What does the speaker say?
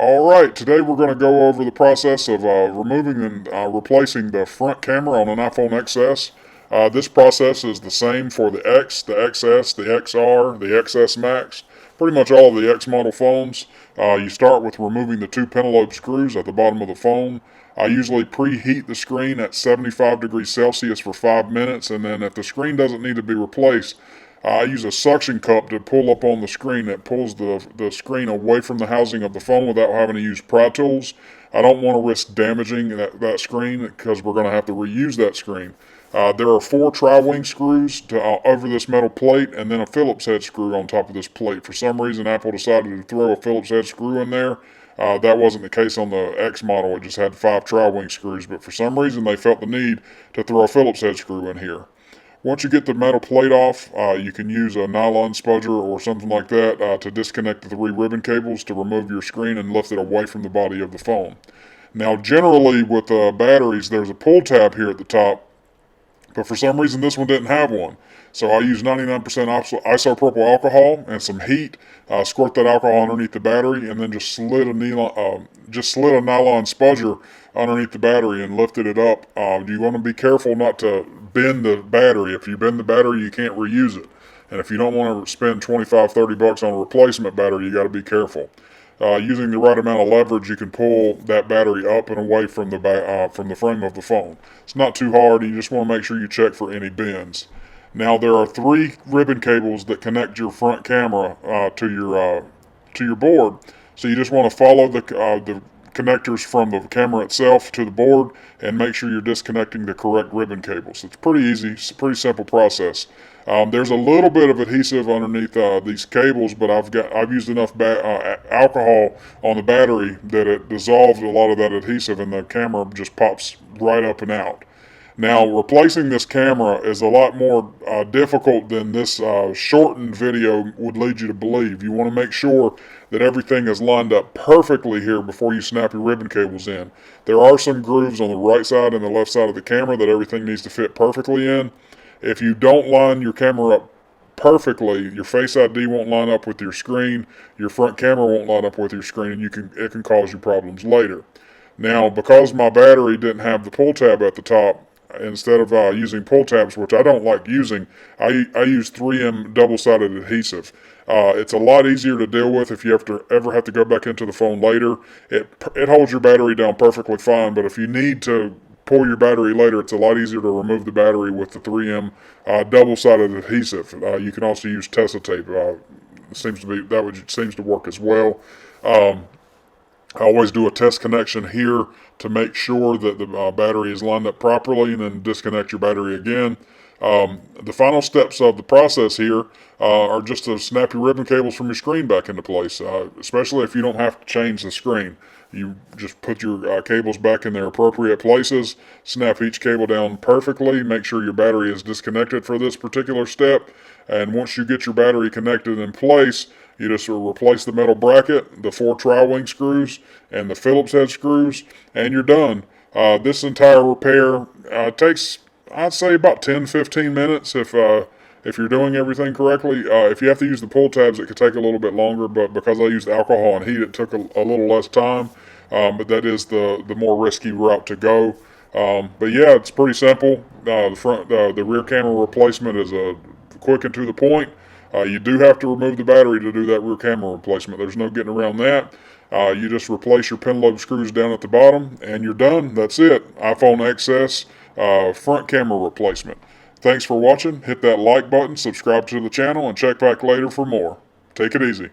Alright, today we're going to go over the process of removing and replacing the front camera on an iPhone XS. This process is the same for the X, the XS, the XR, the XS Max, pretty much all of the X model phones. You start with removing the two pentalobe screws at the bottom of the phone. I usually preheat the screen at 75 degrees Celsius for 5 minutes, and then if the screen doesn't need to be replaced, I use a suction cup to pull up on the screen that pulls the screen away from the housing of the phone without having to use pry tools. I don't want to risk damaging that screen because we're going to have to reuse that screen. There are 4 tri-wing screws over this metal plate and then a Phillips head screw on top of this plate. For some reason, Apple decided to throw a Phillips head screw in there. That wasn't the case on the X model. It just had 5 tri-wing screws, but for some reason they felt the need to throw a Phillips head screw in here. Once you get the metal plate off, you can use a nylon spudger or something like that to disconnect the 3 ribbon cables to remove your screen and lift it away from the body of the phone. Now, generally with batteries, there's a pull tab here at the top, but for some reason this one didn't have one. So I use 99% isopropyl alcohol and some heat, squirt that alcohol underneath the battery, and then just slid a nylon spudger underneath the battery and lifted it up. You want to be careful not to bend the battery. If you bend the battery, you can't reuse it. And if you don't want to spend $25-$30 on a replacement battery, you got to be careful. Using the right amount of leverage, you can pull that battery up and away from the frame of the phone. It's not too hard. You just want to make sure you check for any bends. Now there are 3 ribbon cables that connect your front camera to your board. So you just want to follow the connectors from the camera itself to the board and make sure you're disconnecting the correct ribbon cables. It's pretty easy. It's a pretty simple process. There's a little bit of adhesive underneath these cables, but I've used enough alcohol on the battery that it dissolved a lot of that adhesive, and the camera just pops right up and out. Now, replacing this camera is a lot more difficult than this shortened video would lead you to believe. You want to make sure that everything is lined up perfectly here before you snap your ribbon cables in. There are some grooves on the right side and the left side of the camera that everything needs to fit perfectly in. If you don't line your camera up perfectly, your Face ID won't line up with your screen, your front camera won't line up with your screen, and it can cause you problems later. Now, because my battery didn't have the pull tab at the top, instead of using pull tabs, which I don't like using, I use 3M double-sided adhesive. It's a lot easier to deal with if you ever have to go back into the phone later. It holds your battery down perfectly fine, but if you need to pull your battery later, it's a lot easier to remove the battery with the 3M double-sided adhesive. You can also use Tessa tape. Seems to work as well. I always do a test connection here to make sure that the battery is lined up properly, and then disconnect your battery again. The final steps of the process here are just to snap your ribbon cables from your screen back into place, especially if you don't have to change the screen. You just put your cables back in their appropriate places, snap each cable down perfectly, make sure your battery is disconnected for this particular step, and once you get your battery connected in place, you just replace the metal bracket, the 4 tri-wing screws, and the Phillips head screws, and you're done. This entire repair takes, I'd say, about 10-15 minutes if you're doing everything correctly. If you have to use the pull tabs, it could take a little bit longer, but because I used alcohol and heat, it took a little less time. But that is the more risky route to go. But yeah, it's pretty simple. The rear camera replacement is quick and to the point. You do have to remove the battery to do that rear camera replacement. There's no getting around that. You just replace your pentalobe screws down at the bottom, and you're done. That's it. iPhone XS front camera replacement. Thanks for watching. Hit that like button, subscribe to the channel, and check back later for more. Take it easy.